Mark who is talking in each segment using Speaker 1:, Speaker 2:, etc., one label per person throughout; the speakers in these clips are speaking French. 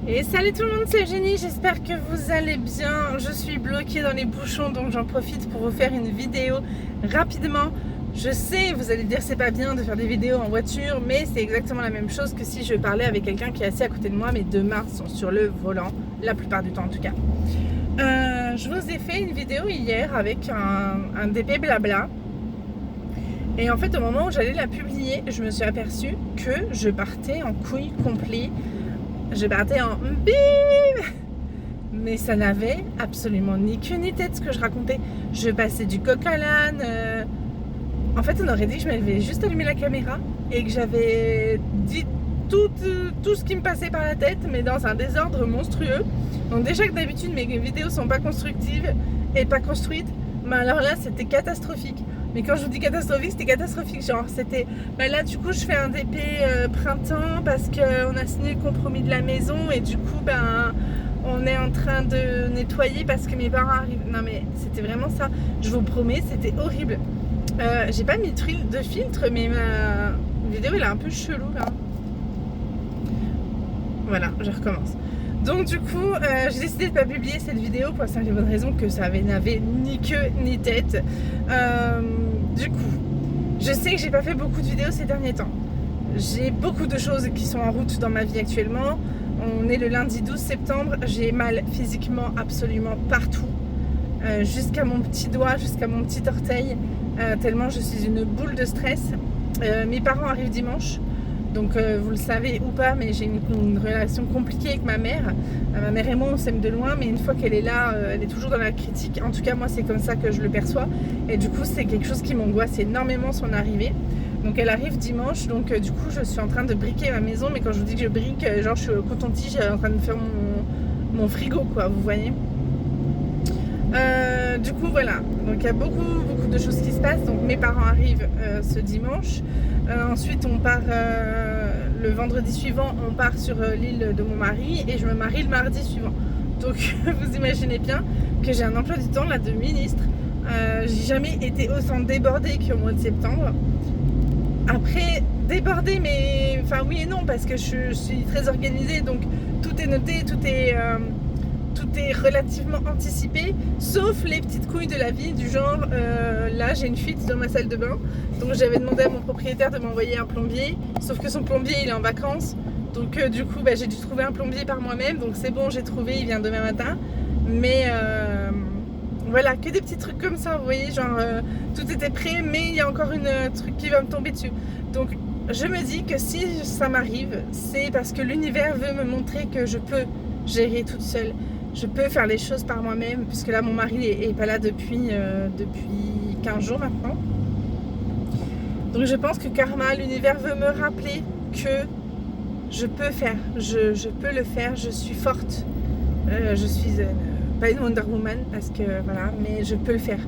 Speaker 1: Et salut tout le monde, c'est Eugénie, j'espère que vous allez bien. Je suis bloquée dans les bouchons, donc j'en profite pour vous faire une vidéo rapidement. Je sais, vous allez dire c'est pas bien de faire des vidéos en voiture, mais c'est exactement la même chose que si je parlais avec quelqu'un qui est assis à côté de moi. Mes deux mains sont sur le volant, la plupart du temps en tout cas. Je vous ai fait une vidéo hier avec un DP blabla. Et en fait, au moment où j'allais la publier, je me suis aperçue que je partais en couille complet. Je partais en bim, mais ça n'avait absolument ni queue ni tête ce que je racontais. Je passais du coq à l'âne. En fait, on aurait dit que je m'avais juste allumé la caméra et que j'avais dit tout ce qui me passait par la tête, mais dans un désordre monstrueux. Donc déjà que d'habitude mes vidéos sont pas constructives et pas construites, mais alors là c'était catastrophique. Mais quand je vous dis catastrophique, c'était catastrophique. Genre c'était, là du coup je fais un DP printemps parce qu'on a signé le compromis de la maison et du coup on est en train de nettoyer parce que mes parents arrivent. Non mais c'était vraiment ça, je vous promets, c'était horrible. J'ai pas mis de filtre, mais ma vidéo elle est un peu chelou là. Voilà, je recommence. Donc du coup, j'ai décidé de ne pas publier cette vidéo pour la simple et bonne raison que ça n'avait ni queue ni tête. Du coup, je sais que j'ai pas fait beaucoup de vidéos ces derniers temps. J'ai beaucoup de choses qui sont en route dans ma vie actuellement. On est le lundi 12 septembre, j'ai mal physiquement absolument partout. Jusqu'à mon petit doigt, jusqu'à mon petit orteil, tellement je suis une boule de stress. Mes parents arrivent dimanche. Donc vous le savez ou pas, mais j'ai une relation compliquée avec ma mère. Ma mère et moi on s'aime de loin, mais une fois qu'elle est là, elle est toujours dans la critique. En tout cas moi c'est comme ça que je le perçois. Et du coup c'est quelque chose qui m'angoisse énormément son arrivée. Donc elle arrive dimanche, donc du coup je suis en train de briquer ma maison. Mais quand je vous dis que je brique, genre je suis au coton-tige en train de faire mon frigo quoi, vous voyez. Du coup voilà, donc il y a beaucoup de choses qui se passent. Donc mes parents arrivent ce dimanche. Ensuite on part le vendredi suivant, on part sur l'île de mon mari et je me marie le mardi suivant. Donc vous imaginez bien que j'ai un emploi du temps là de ministre. J'ai jamais été autant débordée qu'au mois de septembre. Après débordée, mais enfin oui et non, parce que je suis très organisée, donc tout est noté, tout est relativement anticipé, sauf les petites couilles de la vie du genre là j'ai une fuite dans ma salle de bain, donc j'avais demandé à mon propriétaire de m'envoyer un plombier, sauf que son plombier il est en vacances, donc du coup j'ai dû trouver un plombier par moi-même, donc c'est bon, j'ai trouvé, il vient demain matin, mais voilà, que des petits trucs comme ça, vous voyez, genre tout était prêt, mais il y a encore une truc qui va me tomber dessus. Donc je me dis que si ça m'arrive, c'est parce que l'univers veut me montrer que je peux gérer toute seule. Je peux faire les choses par moi-même, puisque là mon mari est pas là depuis 15 jours maintenant. Donc je pense que karma, l'univers veut me rappeler que je peux faire, je peux le faire, je suis forte. Je suis pas une Wonder Woman, parce que voilà, mais je peux le faire.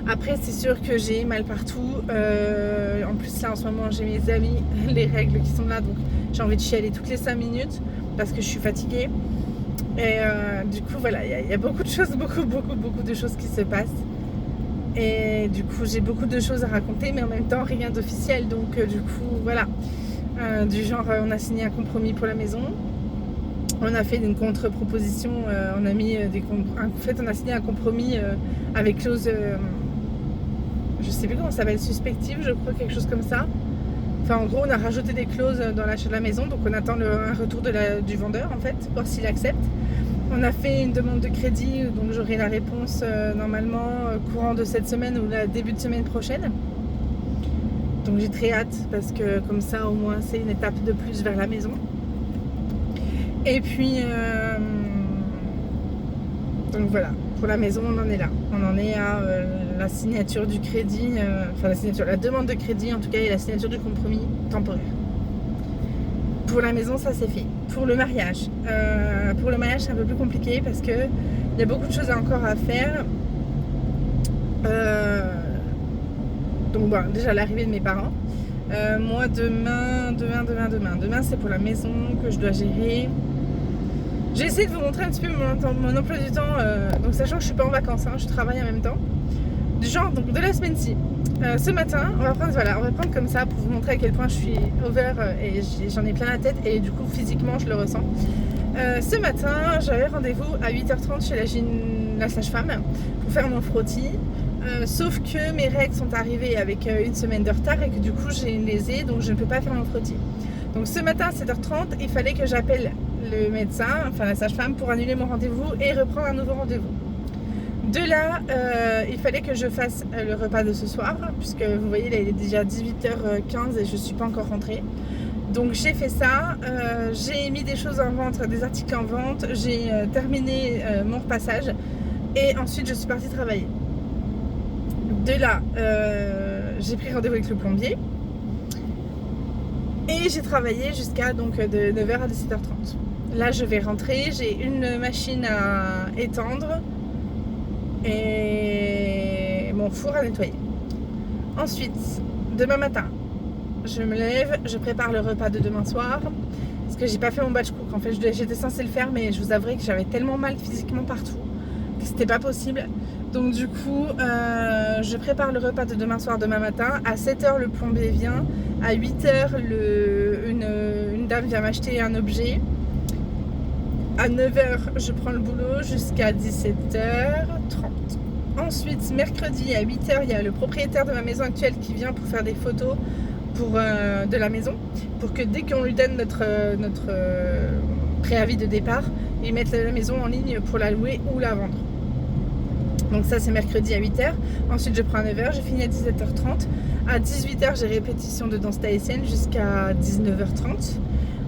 Speaker 1: Après c'est sûr que j'ai mal partout. En plus là en ce moment j'ai mes amis, les règles qui sont là, donc j'ai envie de chialer toutes les 5 minutes parce que je suis fatiguée. Et du coup voilà, il y a beaucoup de choses, beaucoup de choses qui se passent. Et du coup j'ai beaucoup de choses à raconter, mais en même temps rien d'officiel. Donc du coup voilà, du genre on a signé un compromis pour la maison. On a fait une contre-proposition, on a mis en fait on a signé un compromis avec clause, je sais plus comment ça s'appelle, suspective je crois, quelque chose comme ça. Enfin en gros on a rajouté des clauses dans l'achat de la maison, donc on attend un retour du vendeur en fait, voir s'il accepte. On a fait une demande de crédit, donc j'aurai la réponse normalement courant de cette semaine ou la début de semaine prochaine. Donc j'ai très hâte parce que comme ça au moins c'est une étape de plus vers la maison. Et puis donc voilà, pour la maison on en est là. On en est à la signature du crédit, la demande de crédit en tout cas, et la signature du compromis temporaire. Pour la maison ça c'est fait. Pour le mariage, c'est un peu plus compliqué parce que il y a beaucoup de choses encore à faire. Donc bon, déjà l'arrivée de mes parents. Moi demain c'est pour la maison que je dois gérer. J'ai essayé de vous montrer un petit peu mon emploi du temps, donc sachant que je suis pas en vacances, je travaille en même temps. Du genre donc de la semaine-ci. Ce matin, on va prendre comme ça pour vous montrer à quel point je suis over et j'en ai plein la tête et du coup physiquement je le ressens. Ce matin, j'avais rendez-vous à 8h30 chez la sage-femme pour faire mon frottis. Sauf que mes règles sont arrivées avec une semaine de retard et que du coup j'ai une lésée, donc je ne peux pas faire mon frottis. Donc ce matin à 7h30, il fallait que j'appelle le médecin, enfin la sage-femme, pour annuler mon rendez-vous et reprendre un nouveau rendez-vous. De là, il fallait que je fasse le repas de ce soir, puisque vous voyez là il est déjà 18h15 et je ne suis pas encore rentrée. Donc j'ai fait ça, j'ai mis des choses en vente, des articles en vente, j'ai terminé mon repassage et ensuite je suis partie travailler. De là, j'ai pris rendez-vous avec le plombier et j'ai travaillé jusqu'à donc de 9h à 17h30. Là, je vais rentrer, j'ai une machine à étendre et mon four à nettoyer. Ensuite, demain matin, je me lève, je prépare le repas de demain soir parce que j'ai pas fait mon batch cook. En fait, j'étais censée le faire, mais je vous avouerai que j'avais tellement mal physiquement partout que c'était pas possible. Donc du coup, je prépare le repas de demain soir, demain matin. À 7h, le plombier vient. À 8h, une dame vient m'acheter un objet. À 9h, je prends le boulot jusqu'à 17h30. Ensuite, mercredi à 8h, il y a le propriétaire de ma maison actuelle qui vient pour faire des photos de la maison. Pour que dès qu'on lui donne notre préavis de départ, il mette la maison en ligne pour la louer ou la vendre. Donc ça c'est mercredi à 8h. Ensuite je prends à 9h, je finis à 17h30. À 18h j'ai répétition de danse tahitienne jusqu'à 19h30.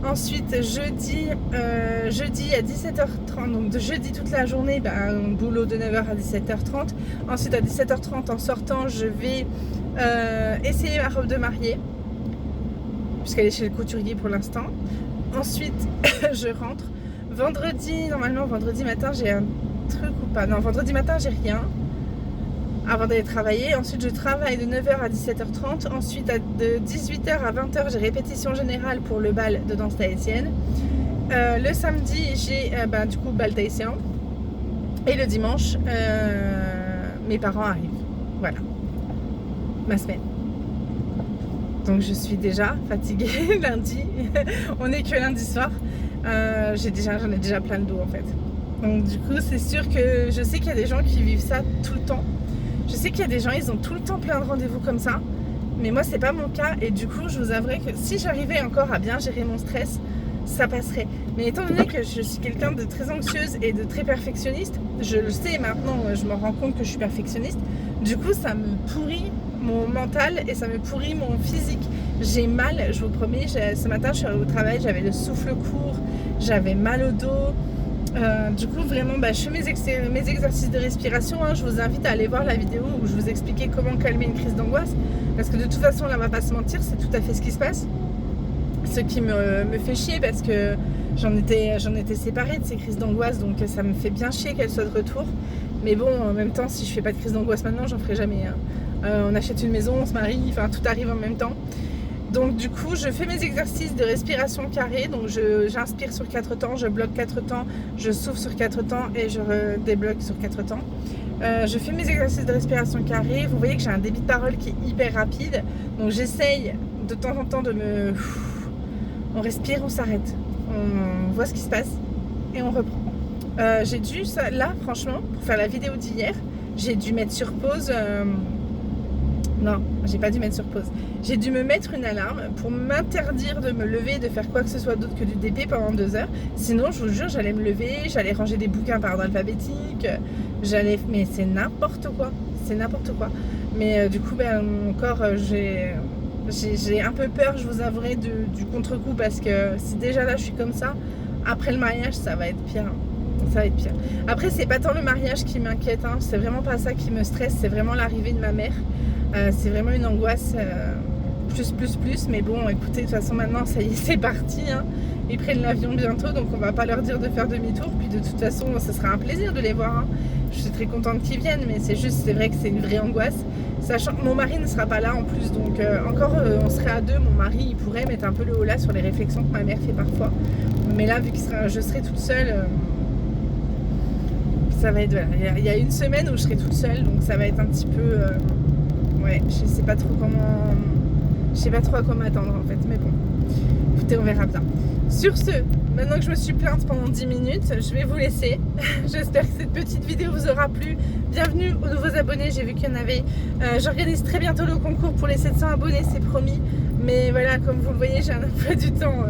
Speaker 1: Ensuite jeudi à 17h30, donc de jeudi toute la journée, boulot de 9h à 17h30. Ensuite à 17h30 en sortant je vais essayer ma robe de mariée, puisqu'elle est chez le couturier pour l'instant. Ensuite je rentre. Normalement vendredi matin j'ai un truc ou pas. Non, vendredi matin j'ai rien avant d'aller travailler. Ensuite je travaille de 9h à 17h30. Ensuite de 18h à 20h j'ai répétition générale pour le bal de danse tahitienne. Le samedi j'ai du coup bal tahitien. Et le dimanche mes parents arrivent. Voilà ma semaine. Donc je suis déjà fatiguée lundi. On est que lundi soir. J'en ai déjà plein le dos en fait. Donc du coup c'est sûr que je sais qu'il y a des gens qui vivent ça tout le temps. Je sais qu'il y a des gens, ils ont tout le temps plein de rendez-vous comme ça. Mais moi c'est pas mon cas et du coup je vous avouerai que si j'arrivais encore à bien gérer mon stress, ça passerait. Mais étant donné que je suis quelqu'un de très anxieuse et de très perfectionniste, je le sais maintenant, je me rends compte que je suis perfectionniste. Du coup ça me pourrit mon mental et ça me pourrit mon physique. J'ai mal, je vous promets, ce matin je suis arrivée au travail, j'avais le souffle court, j'avais mal au dos. Du coup vraiment je fais mes exercices de respiration, hein. Je vous invite à aller voir la vidéo où je vous expliquais comment calmer une crise d'angoisse, parce que de toute façon là on va pas se mentir, c'est tout à fait ce qui se passe. Ce qui me fait chier parce que j'en étais séparée de ces crises d'angoisse, donc ça me fait bien chier qu'elles soient de retour. Mais bon, en même temps, si je fais pas de crise d'angoisse maintenant, j'en ferai jamais, hein. On achète une maison, on se marie, enfin tout arrive en même temps. Donc du coup je fais mes exercices de respiration carrée. Donc j'inspire sur 4 temps, je bloque 4 temps, je souffle sur 4 temps et je débloque sur 4 temps. Je fais mes exercices de respiration carrée. Vous voyez que j'ai un débit de parole qui est hyper rapide. Donc j'essaye de temps en temps de on respire, on s'arrête, on voit ce qui se passe et on reprend. J'ai dû, là franchement, pour faire la vidéo d'hier, j'ai dû mettre sur pause. Non, j'ai pas dû mettre sur pause. J'ai dû me mettre une alarme pour m'interdire de me lever et de faire quoi que ce soit d'autre que du DP pendant 2 heures. Sinon, je vous jure, j'allais me lever, j'allais ranger des bouquins par ordre alphabétique, mais c'est n'importe quoi. C'est n'importe quoi. Mais du coup, mon corps, j'ai un peu peur, je vous avouerai, du contre-coup, parce que si déjà là je suis comme ça, après le mariage, ça va être pire. Ça va être pire. Après, c'est pas tant le mariage qui m'inquiète, hein. C'est vraiment pas ça qui me stresse, c'est vraiment l'arrivée de ma mère. C'est vraiment une angoisse plus. Mais bon, écoutez, de toute façon maintenant ça y est, c'est parti, hein. Ils prennent l'avion bientôt, donc on va pas leur dire de faire demi-tour. Puis de toute façon ce sera un plaisir de les voir, hein. Je suis très contente qu'ils viennent, mais c'est vrai que c'est une vraie angoisse, sachant que mon mari ne sera pas là en plus. Donc on serait à 2, mon mari il pourrait mettre un peu le haut là sur les réflexions que ma mère fait parfois. Mais là vu que je serai toute seule, ça va être, voilà. Il y a une semaine où je serai toute seule, donc ça va être un petit peu ouais, je sais pas trop à quoi m'attendre en fait, mais bon, écoutez, on verra bien. Sur ce, maintenant que je me suis plainte pendant 10 minutes, je vais vous laisser. J'espère que cette petite vidéo vous aura plu. Bienvenue aux nouveaux abonnés, j'ai vu qu'il y en avait. J'organise très bientôt le concours pour les 700 abonnés, c'est promis. Mais voilà, comme vous le voyez, j'ai un emploi du temps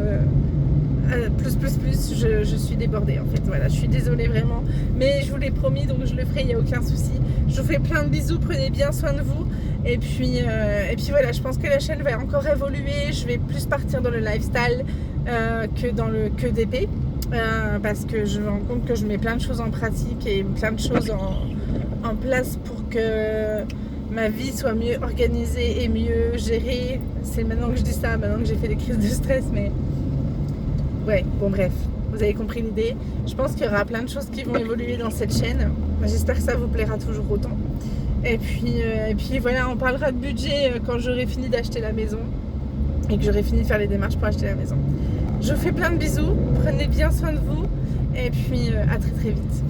Speaker 1: je suis débordée en fait. Voilà, je suis désolée vraiment. Mais je vous l'ai promis, donc je le ferai, il n'y a aucun souci. Je vous fais plein de bisous, prenez bien soin de vous. Et puis voilà, je pense que la chaîne va encore évoluer. Je vais plus partir dans le lifestyle que dans le que d'épée. Parce que je me rends compte que je mets plein de choses en pratique et plein de choses en place pour que ma vie soit mieux organisée et mieux gérée. C'est maintenant que je dis ça, maintenant que j'ai fait des crises de stress, mais ouais, bon bref, vous avez compris l'idée. Je pense qu'il y aura plein de choses qui vont évoluer dans cette chaîne. J'espère que ça vous plaira toujours autant. Et puis voilà, on parlera de budget quand j'aurai fini d'acheter la maison et que j'aurai fini de faire les démarches pour acheter la maison. Je vous fais plein de bisous, prenez bien soin de vous et puis à très très vite.